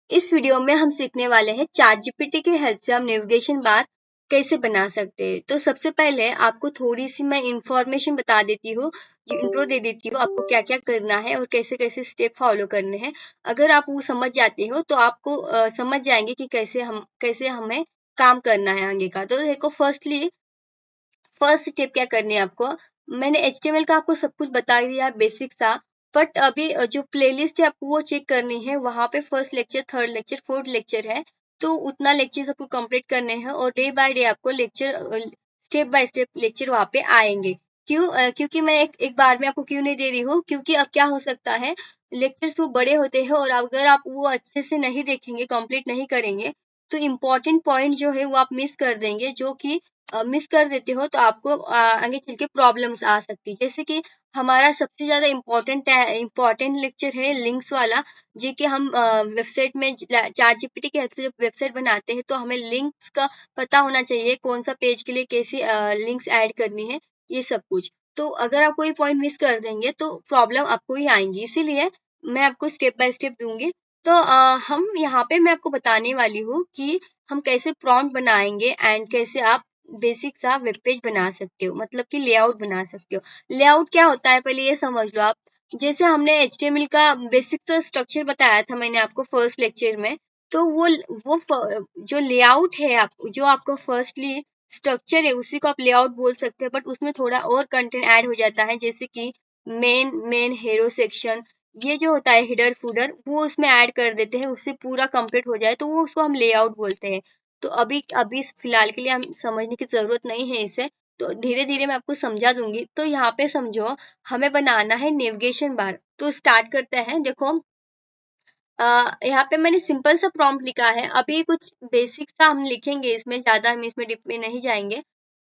इस वीडियो में हम सीखने वाले हैं चैट जीपीटी की हेल्प से हम नेविगेशन बार कैसे बना सकते हैं। तो सबसे पहले आपको थोड़ी सी मैं इंफॉर्मेशन बता देती हूँ, जो इंट्रो दे देती हूँ, आपको क्या क्या करना है और कैसे कैसे स्टेप फॉलो करने हैं। अगर आप वो समझ जाते हो तो आपको समझ जाएंगे कि कैसे हमें काम करना है आगे का। तो देखो, फर्स्ट स्टेप क्या करनी है आपको। मैंने HTML का आपको सब कुछ बता दिया, बेसिक था। बट अभी जो प्लेलिस्ट है आपको वो चेक करनी है। वहां पे first lecture, third lecture, fourth lecture है, तो उतना लेक्चर आपको कंप्लीट करने हैं और डे बाय डे आपको lecture, step by step lecture वहां पे आएंगे। क्योंकि मैं एक बार में आपको क्यों नहीं दे रही हूँ, क्योंकि अब क्या हो सकता है, लेक्चर्स वो बड़े होते हैं और अगर आप वो अच्छे से नहीं देखेंगे, कंप्लीट नहीं करेंगे, तो इम्पोर्टेंट पॉइंट जो है वो आप मिस कर देंगे। जो कि मिस कर देते हो तो आपको आगे चल के प्रॉब्लम्स आ सकती है। जैसे कि हमारा सबसे ज्यादा इम्पोर्टेंट लेक्चर है लिंक्स वाला, जो कि हम वेबसाइट में चैट जीपीटी के हेल्प से जब वेबसाइट बनाते हैं तो हमें लिंक्स का पता होना चाहिए, कौन सा पेज के लिए कैसी लिंक्स ऐड करनी है, ये सब कुछ। तो अगर आप कोई पॉइंट मिस कर देंगे तो प्रॉब्लम आपको ही आएंगी। इसीलिए मैं आपको स्टेप बाय स्टेप दूंगी। तो हम यहाँ पे मैं आपको बताने वाली हूँ कि हम कैसे प्रॉम्प्ट बनाएंगे एंड कैसे आप बेसिक सा वेब पेज बना सकते हो, मतलब कि लेआउट बना सकते हो। लेआउट क्या होता है पहले ये समझ लो आप। जैसे हमने HTML का बेसिक सा स्ट्रक्चर बताया था मैंने आपको फर्स्ट लेक्चर में, तो जो लेआउट है, आप जो आपको फर्स्टली स्ट्रक्चर है उसी को आप लेआउट बोल सकते हैं। बट उसमें थोड़ा और कंटेंट ऐड हो जाता है, जैसे कि मेन हीरो सेक्शन, ये जो होता है हिडर फूडर, वो उसमें ऐड कर देते हैं। उससे पूरा कंप्लीट हो जाए तो वो उसको हम लेआउट बोलते हैं। तो अभी अभी फिलहाल के लिए हम समझने की जरूरत नहीं है इसे, तो धीरे धीरे मैं आपको समझा दूंगी। तो यहाँ पे समझो, हमें बनाना है नेविगेशन बार। तो स्टार्ट करते हैं। देखो, यहाँ पे मैंने सिंपल सा प्रॉम्प्ट लिखा है। अभी कुछ बेसिक सा हम लिखेंगे इसमें, ज्यादा हम इसमें डिप में नहीं जाएंगे।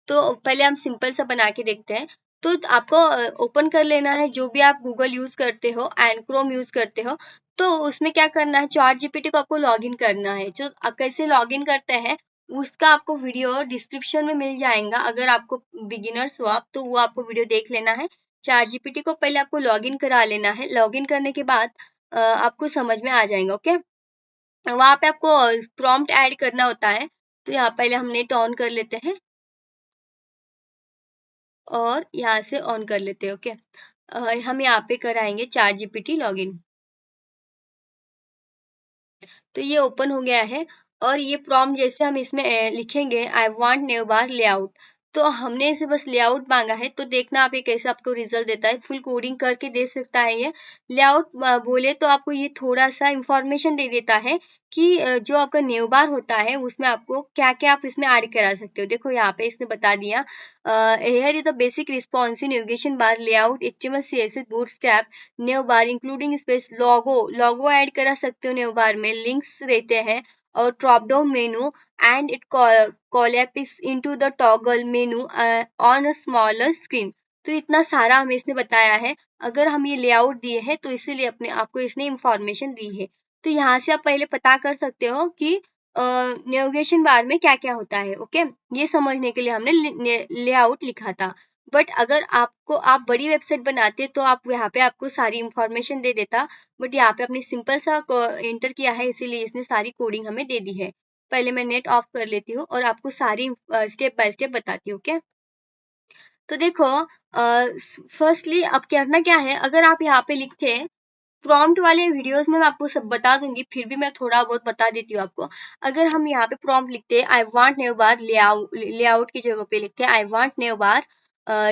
तो पहले हम सिंपल सा बना के देखते हैं। तो आपको ओपन कर लेना है, जो भी आप गूगल यूज करते हो एंड क्रोम यूज करते हो। तो उसमें क्या करना है, चैट जीपीटी को आपको लॉगिन करना है। जो कैसे लॉगिन करते हैं उसका आपको वीडियो डिस्क्रिप्शन में मिल जाएगा। अगर आपको बिगिनर्स हो आप, तो वो आपको वीडियो देख लेना है। चैट जीपीटी को पहले आपको लॉगिन करा लेना है। लॉगिन करने के बाद आपको समझ में आ जाएगा। ओके, वहां पे आपको प्रॉम्प्ट ऐड करना होता है। तो यहाँ पहले हम नेट ऑन कर लेते हैं और यहाँ से ऑन कर लेते हैं। ओके, हम यहाँ पे कराएंगे चैट जीपीटी लॉगिन। तो ये ओपन हो गया है और ये प्रॉम्प्ट जैसे हम इसमें लिखेंगे, I want new bar layout. तो हमने इसे बस लेआउट मांगा है, तो देखना आप ये कैसे आपको रिजल्ट देता है। फुल कोडिंग करके दे सकता है ये। लेआउट बोले तो आपको ये थोड़ा सा इंफॉर्मेशन दे देता है कि जो आपका न्यू बार होता है उसमें आपको क्या क्या आप इसमें ऐड करा सकते हो। देखो यहाँ पे इसने बता दिया, here is the basic response in navigation bar layout, HTML CSS bootstrap new bar including space, logo add करा सकते हो न्यू बार में, लिंक्स रहते हैं और drop down menu and it collapses into the toggle menu on a smaller screen। तो इतना सारा हमें इसने बताया है। अगर हम ये लेआउट दिए हैं तो इसीलिए अपने आपको इसने इंफॉर्मेशन दी है। तो यहाँ से आप पहले पता कर सकते हो कि नेविगेशन बार में क्या क्या होता है। ओके, ये समझने के लिए हमने लेआउट लिखा था। बट अगर आप बड़ी वेबसाइट बनाते तो आप यहाँ पे आपको सारी इंफॉर्मेशन दे देता। बट यहाँ पे अपनी सिंपल सा इंटर किया है, इसीलिए इसने सारी कोडिंग हमें दे दी है। पहले मैं नेट ऑफ कर लेती हूँ और आपको सारी स्टेप बाय स्टेप बताती हूँ। ओके, तो देखो, फर्स्टली अब करना क्या है। अगर आप यहाँ पे लिखते हैं प्रॉम्प्ट वाले वीडियोस में, मैं आपको सब बता दूंगी, फिर भी मैं थोड़ा बहुत बता देती हूँ आपको। अगर हम यहाँ पे प्रॉम्प्ट लिखते हैं, I want new bar layout की जगह पे लिखते हैं I want new bar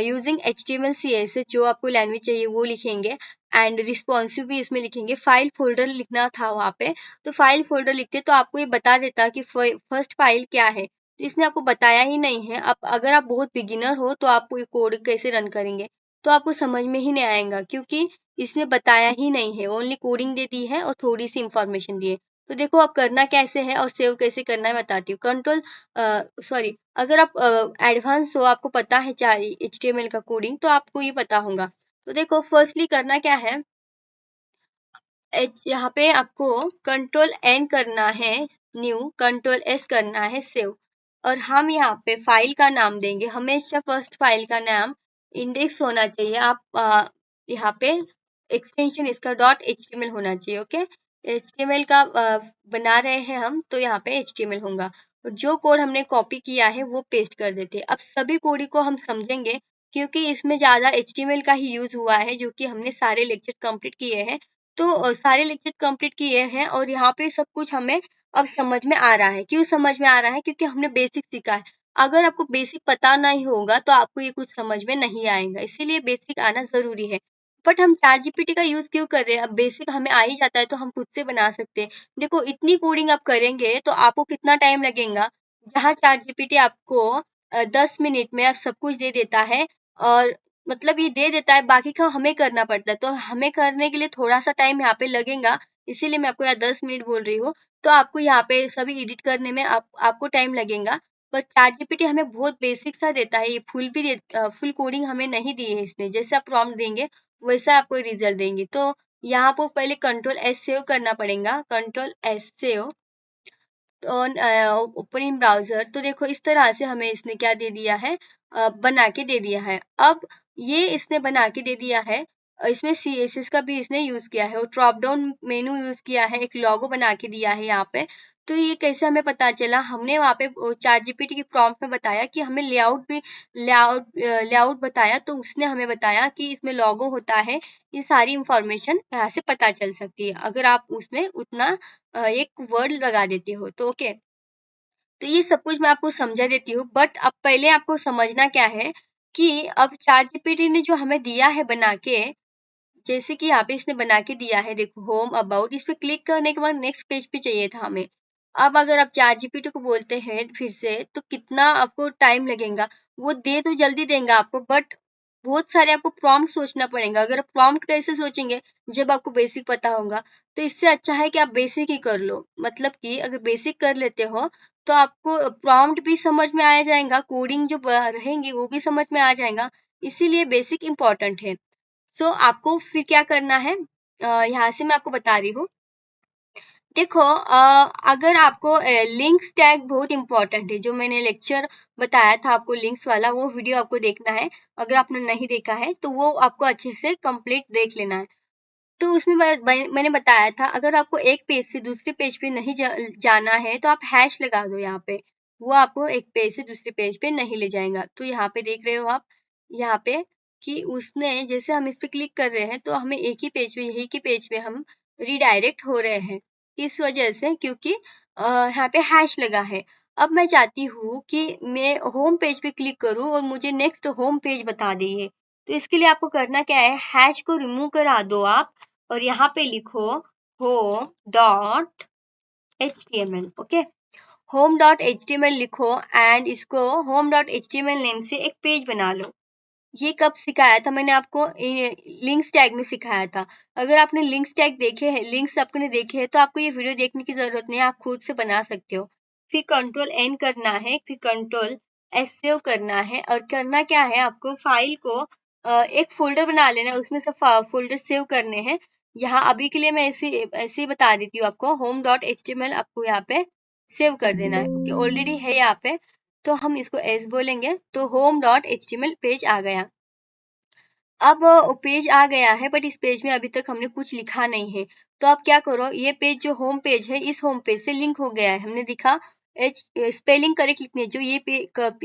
using HTML CSS, जो आपको लैंग्वेज चाहिए वो लिखेंगे एंड रिस्पॉन्सिव भी इसमें लिखेंगे। फाइल फोल्डर लिखना था वहाँ पे, तो फाइल फोल्डर लिखते तो आपको ये बता देता कि फर्स्ट फाइल क्या है। तो इसने आपको बताया ही नहीं है। अब अगर आप बहुत बिगिनर हो तो आप ये कोड कैसे रन करेंगे, तो आपको समझ में ही नहीं आएगा, क्योंकि इसने बताया ही नहीं है। ओनली कोडिंग दे दी है और थोड़ी सी इंफॉर्मेशन दी है। तो देखो, अब करना कैसे है और सेव कैसे करना है बताती हूँ। अगर आप एडवांस हो, आपको पता है चाहे HTML का कोडिंग, तो आपको ये पता होगा। तो देखो, फर्स्टली करना क्या है, यहाँ पे आपको Ctrl+N करना है न्यू, Ctrl+S करना है सेव। और हम यहाँ पे फाइल का नाम देंगे। हमेशा फर्स्ट फाइल का नाम इंडेक्स होना चाहिए। आप यहाँ पे एक्सटेंशन इसका .html होना चाहिए। ओके, HTML का बना रहे हैं हम, तो यहाँ पे HTML होगा। जो कोड हमने कॉपी किया है वो पेस्ट कर देते हैं। अब सभी कोड को हम समझेंगे क्योंकि इसमें ज़्यादा HTML का ही यूज हुआ है, जो कि हमने सारे लेक्चर कंप्लीट किए हैं। तो सारे लेक्चर कंप्लीट किए हैं और यहाँ पे सब कुछ हमें अब समझ में आ रहा है। क्यों समझ में आ रहा है? क्योंकि हमने बेसिक सीखा है। अगर आपको बेसिक पता नहीं होगा तो आपको ये कुछ समझ में नहीं आएगा, इसीलिए बेसिक आना जरूरी है। बट हम चैट जीपीटी का यूज क्यों कर रहे हैं? अब बेसिक हमें आ ही जाता है तो हम खुद से बना सकते हैं। देखो इतनी कोडिंग आप करेंगे तो आपको कितना टाइम लगेगा, जहाँ चैट जीपीटी आपको 10 मिनट में आप सब कुछ दे देता है। और मतलब ये दे देता है, बाकी का हमें करना पड़ता है, तो हमें करने के लिए थोड़ा सा टाइम यहाँ पे लगेगा। इसीलिए मैं आपको यहाँ 10 मिनट बोल रही हूँ। तो आपको यहाँ पे सभी एडिट करने में आपको टाइम लगेगा। पर चैट जीपीटी हमें बहुत बेसिक सा देता है, ये फुल कोडिंग हमें नहीं दी है इसने। जैसे आप प्रॉम्प्ट देंगे वैसा आपको रिजल्ट देंगे। तो यहाँ पर पहले Ctrl+S सेव करना पड़ेगा, Ctrl+S save open in browser. तो देखो इस तरह से हमें इसने क्या दे दिया है, बना के दे दिया है। अब ये इसने बना के दे दिया है, इसमें CSS का भी इसने यूज किया है और ड्रॉप डाउन मेनू यूज किया है, एक लोगो बना के दिया है यहाँ पे। तो ये कैसे हमें पता चला? हमने वहाँ पे चैट जीपीटी की प्रॉम्प्ट में बताया कि हमें लेआउट बताया, तो उसने हमें बताया कि इसमें लोगो होता है। ये सारी इंफॉर्मेशन यहाँ से पता चल सकती है अगर आप उसमें उतना एक वर्ड लगा देते हो तो। ओके, तो ये सब कुछ मैं आपको समझा देती हूँ। बट अब पहले आपको समझना क्या है कि अब चैट जीपीटी ने जो हमें दिया है बना के, जैसे कि यहाँ पे इसने बना के दिया है, देखो होम अबाउट, इस पे क्लिक करने के बाद नेक्स्ट पेज पे चाहिए था हमें। अब अगर आप चैट जीपीटी को बोलते हैं फिर से तो कितना आपको टाइम लगेगा? वो दे तो जल्दी देंगे आपको, बट बहुत सारे आपको प्रॉम्प्ट सोचना पड़ेगा। अगर आप प्रॉम्प्ट कैसे सोचेंगे जब आपको बेसिक पता होगा? तो इससे अच्छा है कि आप बेसिक ही कर लो। मतलब कि अगर बेसिक कर लेते हो तो आपको प्रॉम्प्ट भी समझ में आ जाएगा, कोडिंग जो रहेंगी वो भी समझ में आ जाएगा। इसीलिए बेसिक इंपॉर्टेंट है। सो आपको फिर क्या करना है, यहाँ से मैं आपको बता रही हूँ। देखो अगर आपको लिंक्स टैग बहुत इंपॉर्टेंट है, जो मैंने लेक्चर बताया था आपको लिंक्स वाला, वो वीडियो आपको देखना है। अगर आपने नहीं देखा है तो वो आपको अच्छे से कंप्लीट देख लेना है। तो उसमें मैंने बताया था अगर आपको एक पेज से दूसरे पेज पे नहीं जाना है तो आप हैश लगा दो यहाँ पे, वो आपको एक पेज से दूसरे पेज पे नहीं ले जाएगा। तो यहाँ पे देख रहे हो आप यहाँ पे कि उसने जैसे हम इस पे क्लिक कर रहे हैं तो हमें एक ही पेज पे, यही के पेज पे हम रिडायरेक्ट हो रहे हैं। इस वजह से क्योंकि यहाँ पे हैश लगा है। अब मैं चाहती हूँ कि मैं होम पेज पे क्लिक करूँ और मुझे नेक्स्ट होम पेज बता दिए। तो इसके लिए आपको करना क्या है, हैश को रिमूव करा दो आप और यहाँ पे लिखो home.html। ओके, home.html लिखो एंड इसको home.html नेम से एक पेज बना लो। ये कब सिखाया था मैंने आपको? लिंक्स टैग में सिखाया था। अगर आपने लिंक्स टैग देखे हैं, लिंक्स आपने देखे हैं, तो आपको ये वीडियो देखने की जरूरत नहीं है, आप खुद से बना सकते हो। फिर Ctrl+N करना है, फिर Ctrl+S सेव करना है। और करना क्या है, आपको फाइल को एक फोल्डर बना लेना है, उसमें सब फोल्डर सेव करने हैं। यहाँ अभी के लिए मैं ऐसे ही बता देती हूँ आपको, home.html आपको यहाँ पे सेव कर देना है। ओके, ऑलरेडी है यहाँ पे, तो हम इसको एस बोलेंगे तो home.html पेज आ गया। अब पेज आ गया है बट इस पेज में अभी तक हमने कुछ लिखा नहीं है। तो आप क्या करो, ये पेज जो होम पेज है इस होम पेज से लिंक हो गया है। हमने दिखा स्पेलिंग करेक्ट लिखनी है, जो ये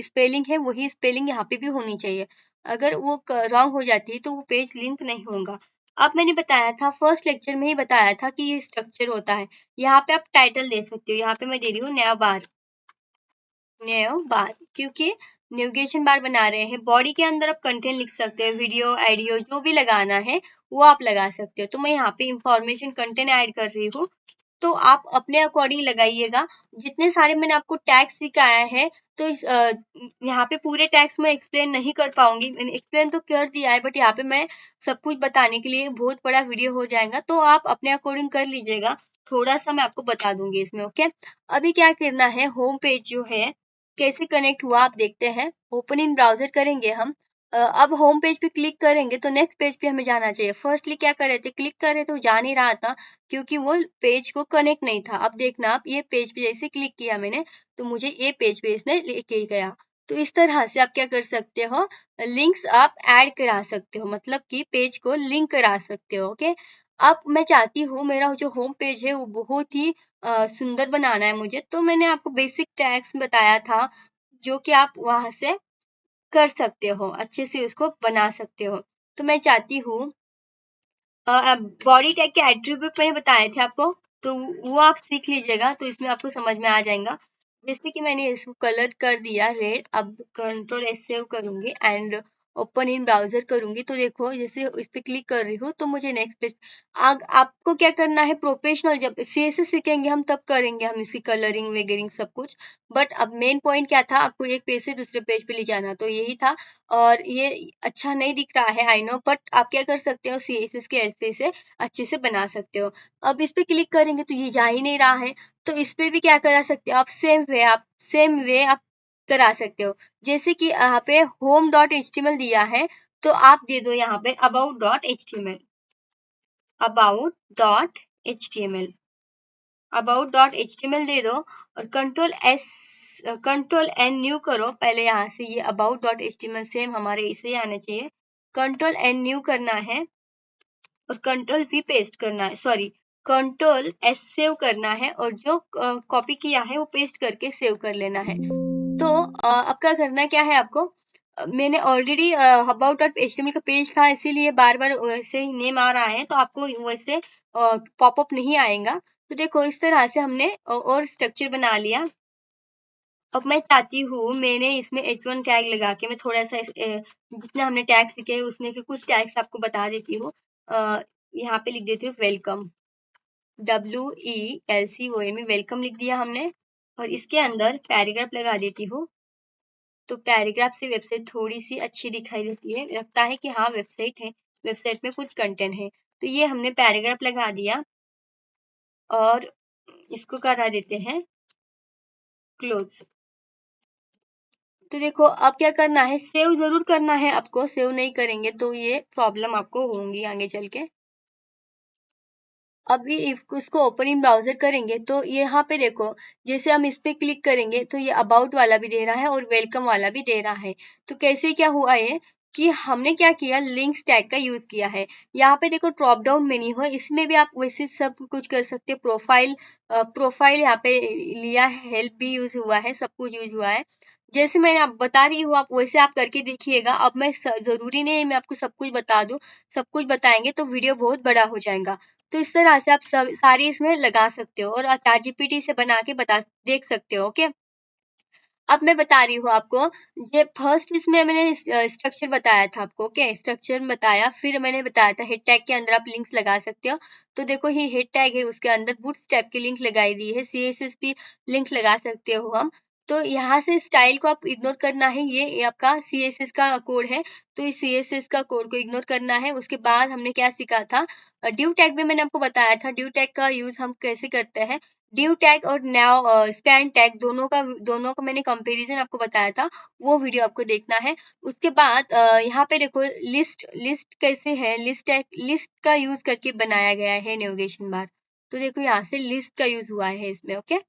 स्पेलिंग है वही स्पेलिंग यहाँ पे भी होनी चाहिए। अगर वो रॉन्ग हो जाती है तो वो पेज लिंक नहीं होगा। अब मैंने बताया था, फर्स्ट लेक्चर में ही बताया था कि ये स्ट्रक्चर होता है। यहाँ पे आप टाइटल दे सकते हो, यहाँ पे मैं दे रही हूँ नया बार, क्योंकि नेविगेशन बार बना रहे हैं। बॉडी के अंदर आप कंटेंट लिख सकते हो, वीडियो ऑडियो जो भी लगाना है वो आप लगा सकते हो। तो मैं यहाँ पे इंफॉर्मेशन कंटेंट ऐड कर रही हूँ, तो आप अपने अकॉर्डिंग लगाइएगा। जितने सारे मैंने आपको टैग्स सिखाया है तो यहाँ पे पूरे टैग्स में एक्सप्लेन नहीं कर पाऊंगी। मैंने एक्सप्लेन तो कर दिया है बट यहाँ पे मैं सब कुछ बताने के लिए बहुत बड़ा वीडियो हो जाएगा, तो आप अपने अकॉर्डिंग कर लीजिएगा। थोड़ा सा मैं आपको बता दूंगी इसमें। ओके, अभी क्या करना है, होम पेज जो है कैसे कनेक्ट हुआ आप देखते हैं। ओपन इन ब्राउजर करेंगे हम। अब होम पेज पे क्लिक करेंगे तो नेक्स्ट पेज पे हमें जाना चाहिए। फर्स्टली क्या कर रहे थे, क्लिक कर रहे थे तो जा नहीं रहा था क्योंकि वो पेज को कनेक्ट नहीं था। अब देखना आप, ये पेज पे जैसे क्लिक किया मैंने तो मुझे ये पेज पे इसने लेके गया। तो इस तरह से आप क्या कर सकते हो, लिंक्स आप ऐड करा सकते हो, मतलब कि पेज को लिंक करा सकते हो। ओके, अब मैं चाहती हूँ मेरा जो होम पेज है वो बहुत ही सुंदर बनाना है मुझे, तो मैंने आपको बेसिक टैग्स बताया था जो कि आप वहां से कर सकते हो, अच्छे से उसको बना सकते हो। तो मैं चाहती हूँ बॉडी टैग के एट्रीब्यूट मैंने बताए थे आपको, तो वो आप सीख लीजिएगा, तो इसमें आपको समझ में आ जाएगा। जैसे कि मैंने इसको कलर कर दिया रेड, अब कंट्रोल एस सेव करूंगी एंड ओपन इन ब्राउजर करूंगी, तो देखो जैसे इस पे क्लिक कर रही हूँ तो मुझे नेक्स्ट पेज। आपको क्या करना है, प्रोफेशनल जब सीएसएस सीखेंगे हम तब करेंगे हम इसकी कलरिंग वगैरह सब कुछ, बट अब मेन पॉइंट क्या था, आपको एक पेज से दूसरे पेज पे ले जाना, तो यही था। और ये अच्छा नहीं दिख रहा है आई नो, बट आप क्या कर सकते हो, सीएसएस के हेल्प से अच्छे से बना सकते हो। अब इस पे क्लिक करेंगे तो ये जा ही नहीं रहा है, तो इस पे भी क्या करा सकते हो आप सेम वे आप करा सकते हो। जैसे कि यहाँ पे होम डॉट एच दिया है, तो आप दे दो यहाँ पे about dot H about dot H दे दो, और कंट्रोल एन न्यू करो। पहले यहाँ से ये अबाउट डॉट एच सेम हमारे इसे आना चाहिए, कंट्रोल एन न्यू करना है और कंट्रोल वी पेस्ट करना है, सॉरी कंट्रोल एस सेव करना है, और जो कॉपी किया है वो पेस्ट करके सेव कर लेना है। तो अब क्या करना क्या है आपको, मैंने ऑलरेडी अबाउट डॉट एचटीएमएल का पेज था, इसीलिए बार बार वैसे ही नेम आ रहा है, तो आपको वैसे पॉपअप नहीं आएगा। तो देखो इस तरह से हमने और स्ट्रक्चर बना लिया। अब मैं चाहती हूँ, मैंने इसमें H1 टैग लगा के मैं थोड़ा सा जितना हमने टैग सीखे उसमें के कुछ टैग्स आपको बता देती हूँ। यहाँ पे लिख देती हूँ वेलकम, WELCOM, वेलकम लिख दिया हमने, और इसके अंदर पैराग्राफ लगा देती हूँ। तो पैराग्राफ से वेबसाइट थोड़ी सी अच्छी दिखाई देती है, लगता है कि हाँ वेबसाइट है, वेबसाइट में कुछ कंटेंट है। तो ये हमने पैराग्राफ लगा दिया और इसको करा देते हैं क्लोज। तो देखो अब क्या करना है, सेव जरूर करना है आपको, सेव नहीं करेंगे तो ये प्रॉब्लम आपको होंगी आगे चल के। अभी इसको ओपन इन ब्राउजर करेंगे तो यहाँ पे देखो, जैसे हम इस पे क्लिक करेंगे तो ये अबाउट वाला भी दे रहा है और वेलकम वाला भी दे रहा है। तो कैसे क्या हुआ है कि हमने क्या किया, लिंक्स टैग का यूज किया है। यहाँ पे देखो ड्रॉप डाउन मेन्यू है, इसमें भी आप वैसे सब कुछ कर सकते हैं। प्रोफाइल यहाँ पे लिया है, हेल्प भी यूज हुआ है, सब कुछ यूज हुआ है। जैसे मैं आप बता रही हूँ, आप वैसे आप करके देखिएगा। अब मैं जरूरी नहीं है मैं आपको सब कुछ बता दूं, सब कुछ बताएंगे तो वीडियो बहुत बड़ा हो जाएगा। तो इस तरह से आप सारी इसमें लगा सकते हो और चैट जीपीटी से बना के देख सकते हो। ओके, अब मैं बता रही हूँ आपको, जो फर्स्ट इसमें मैंने स्ट्रक्चर बताया था आपको। ओके, स्ट्रक्चर बताया, फिर मैंने बताया था हेड टैग के अंदर आप लिंक्स लगा सकते हो। तो देखो ये हेड टैग है, उसके अंदर बूटस्ट्रैप की लिंक लगाई दी है, सीएसएस भी लिंक लगा सकते हो हम। तो यहाँ से स्टाइल को आप इग्नोर करना है, ये आपका सीएसएस का कोड है, तो इस सीएसएस का कोड को इग्नोर करना है। उसके बाद हमने क्या सीखा था, ड्यू टैग भी मैंने आपको बताया था, ड्यू टैग का यूज हम कैसे करते हैं। ड्यू टैग और नाउ स्पैन टैग दोनों का मैंने कंपैरिजन आपको बताया था, वो वीडियो आपको देखना है। उसके बाद यहाँ पे देखो लिस्ट कैसे है, लिस्ट का यूज करके बनाया गया है नेविगेशन बार। तो देखो यहाँ से लिस्ट का यूज हुआ है इसमें। ओके,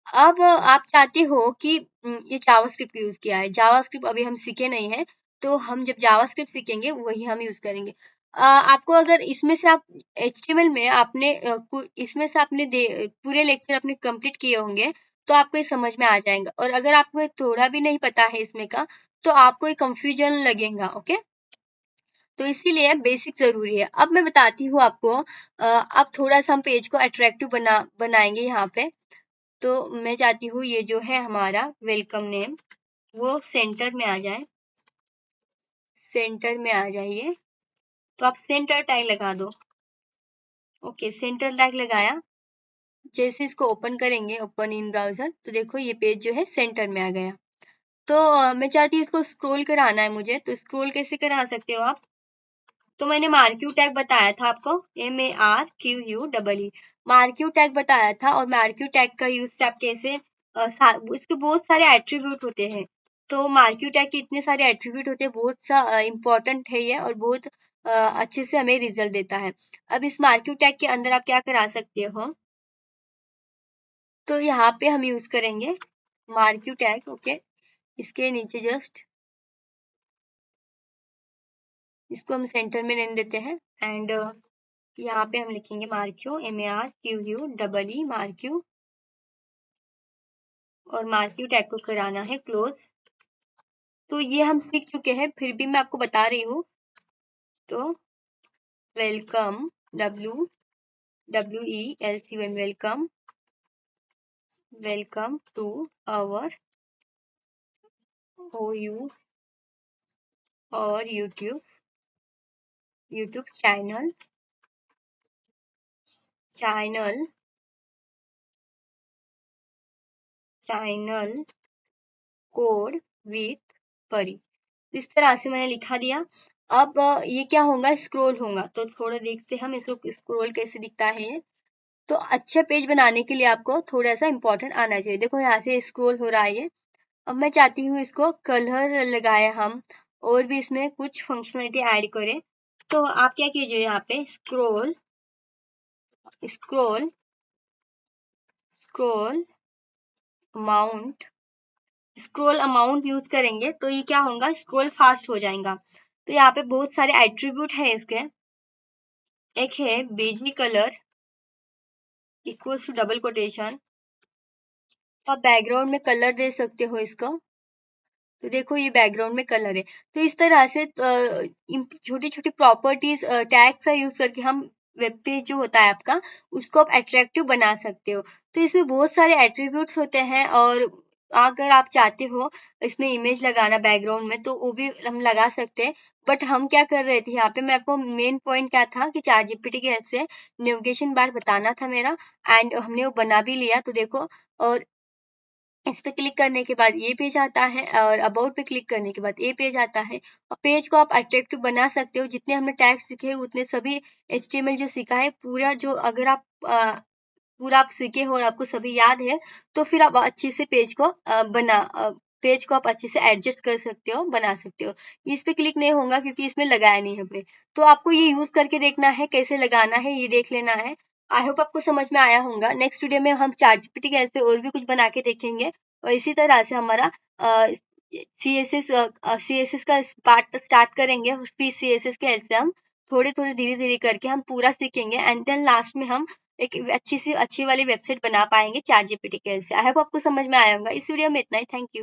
अब आप चाहते हो कि ये जावास्क्रिप्ट यूज किया है, जावास्क्रिप्ट अभी हम सीखे नहीं है, तो हम जब जावास्क्रिप्ट सीखेंगे वही हम यूज करेंगे। आपको अगर इसमें से आप HTML में आपने इसमें से आपने पूरे लेक्चर अपने कंप्लीट किए होंगे तो आपको ये समझ में आ जाएगा, और अगर आपको ये थोड़ा भी नहीं पता है इसमें का, तो आपको ये कंफ्यूजन लगेगा। ओके, तो इसीलिए बेसिक जरूरी है। अब मैं बताती हूँ आपको, अब थोड़ा सा हम पेज को अट्रैक्टिव बनाएंगे यहाँ पे। तो मैं चाहती हूँ ये जो है हमारा वेलकम नेम वो सेंटर में आ जाए, सेंटर में आ जाइए। तो आप सेंटर टैग लगा दो। ओके, सेंटर टैग लगाया, जैसे इसको ओपन करेंगे ओपन इन ब्राउजर, तो देखो ये पेज जो है सेंटर में आ गया। तो मैं चाहती हूँ इसको स्क्रॉल कराना है मुझे, तो स्क्रॉल कैसे करा सकते हो आप, तो मैंने मार्क्यू टैग बताया था आपको, MARQUE, मार्क्यू टैग बताया था, और मार्क्यू टैग का यूज से आप कैसे इसके बहुत सारे एट्रीब्यूट होते हैं। तो मार्क्यू टैग के इतने सारे एट्रीब्यूट होते हैं, बहुत सा इंपॉर्टेंट है ये, और बहुत अच्छे से हमें रिजल्ट देता है। अब इस मार्क्यू टैग के अंदर आप क्या करा सकते हो, तो यहाँ पे हम यूज करेंगे मार्क्यू टैग। ओके, इसके नीचे जस्ट इसको हम सेंटर में रहने देते हैं, एंड यहाँ पे हम लिखेंगे मार्क्यू, MARQUE मार्क्यू, और मार्क्यू टैग को कराना है क्लोज। तो ये हम सीख चुके हैं, फिर भी मैं आपको बता रही हूँ। तो welcome, WWELCOM, welcome to our OU और YouTube channel code with Pari. इस तरह से मैंने लिखा दिया। अब ये क्या होगा, स्क्रॉल होगा। तो थोड़ा देखते हैं हम इसको स्क्रॉल कैसे दिखता है ये। तो अच्छा पेज बनाने के लिए आपको थोड़ा सा इंपॉर्टेंट आना चाहिए। देखो यहाँ से स्क्रॉल हो रहा है ये। अब मैं चाहती हूँ इसको कलर लगाए हम, और भी इसमें कुछ फंक्शनलिटी ऐड करें। तो आप क्या कीजिए, यहाँ पे स्क्रॉल अमाउंट यूज करेंगे तो ये क्या होगा, स्क्रॉल फास्ट हो जाएगा। तो यहाँ पे बहुत सारे एट्रीब्यूट है इसके। एक है BG colour equals to double quotation. आप बैकग्राउंड में कलर दे सकते हो इसको। तो देखो ये बैकग्राउंड में कलर है। तो इस तरह से छोटी छोटी प्रॉपर्टीज टैग्स का यूज करके हम वेब पेज जो होता है आपका, उसको आप अट्रैक्टिव बना सकते हो। तो इसमें बहुत सारे एट्रीब्यूट्स होते हैं, और अगर आप चाहते हो इसमें इमेज लगाना बैकग्राउंड में, तो वो भी हम लगा सकते हैं। बट हम क्या कर रहे थे यहाँ पे, मैं आपको मेन पॉइंट क्या था कि चैट जीपीटी की हेल्प से नेविगेशन बार बताना था मेरा, एंड हमने वो बना भी लिया। तो देखो, और इस पे क्लिक करने के बाद ये पेज आता है, और अबाउट पे क्लिक करने के बाद ये पेज आता है। और पेज को आप अट्रैक्टिव बना सकते हो। जितने हमने टैग्स सीखे उतने सभी HTML जो सीखा है पूरा, जो अगर आप पूरा आप सीखे हो और आपको सभी याद है, तो फिर आप अच्छे से पेज को पेज को आप अच्छे से एडजस्ट कर सकते हो, बना सकते हो। इस पे क्लिक नहीं होगा क्योंकि इसमें लगाया नहीं है हमने। तो आपको ये यूज करके देखना है, कैसे लगाना है ये देख लेना है। आई होप आपको समझ में आया होगा। नेक्स्ट वीडियो में हम चैट जीपीटी के हेल्प से और भी कुछ बना के देखेंगे, और इसी तरह से हमारा CSS का पार्ट स्टार्ट करेंगे। फिर CSS के हेल्प से हम थोड़े थोड़े धीरे धीरे करके हम पूरा सीखेंगे, एंड देन लास्ट में हम एक अच्छी वाली वेबसाइट बना पाएंगे चैट जीपीटी के हेल्प से। आई होप आपको समझ में आया होगा। इस वीडियो में इतना ही। Thank you.